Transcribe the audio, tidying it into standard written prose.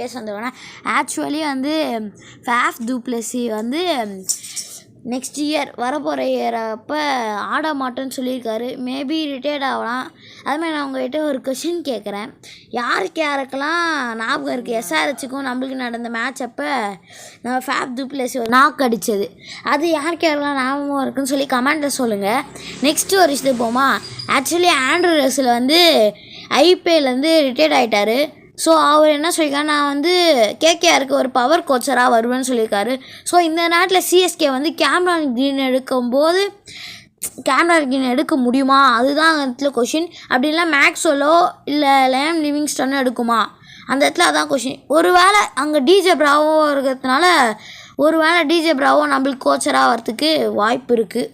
பேச வந்துடுவேன்னா ஆக்சுவலி வந்து Faf to Blessy வந்து நெக்ஸ்ட் இயர் வரப்போகிற இயர் அப்போ ஆட மாட்டேன்னு சொல்லியிருக்காரு. மேபி ரிட்டையர்ட் ஆகலாம். அதுமாதிரி நான் உங்கள்கிட்ட ஒரு கொஷின் கேட்குறேன். யாருக்கெல்லாம் ஞாபகம் இருக்குது எஸ்ஆர்ஹெச்சுக்கும் நம்மளுக்கு நடந்த மேட்ச் அப்போ நம்ம ஃபேஃப் டு பிளஸி ஒரு நாக் அடித்தது, அது யாருக்கெல்லாம் ஞாபகம் இருக்குதுன்னு சொல்லி கமெண்ட்டில் சொல்லுங்கள். நெக்ஸ்ட்டு ஒரு விஷயத்துக்கு போமா. ஆக்சுவலி ஆண்ட்ரூ ரசல் வந்து ஐபிஎல்லேருந்து ரிட்டையர்ட் ஆகிட்டார். ஸோ அவர் என்ன சொல்லியிருக்காரு, நான் வந்து கேகேஆருக்கு ஒரு பவர் கோச்சராக வருவேன்னு சொல்லியிருக்காரு. ஸோ இந்த நேரத்தில் சிஎஸ்கே வந்து கேமரான் க்ரீன் எடுக்கும்போது கேமரான் க்ரீன் எடுக்க முடியுமா, அதுதான் அந்த இடத்துல கொஷின். அப்படி இல்லை மேக்ஸ்வெல்லோ இல்லை லியாம் லிவிங்ஸ்டனோ எடுக்குமா, அந்த இடத்துல அதான் கொஷின். ஒரு வேளை அங்கே டிஜே பிராவோ இருக்கிறதுனால ஒரு வேளை டிஜே பிராவோ நம்மளுக்கு கோச்சராக வரத்துக்கு வாய்ப்பு இருக்குது.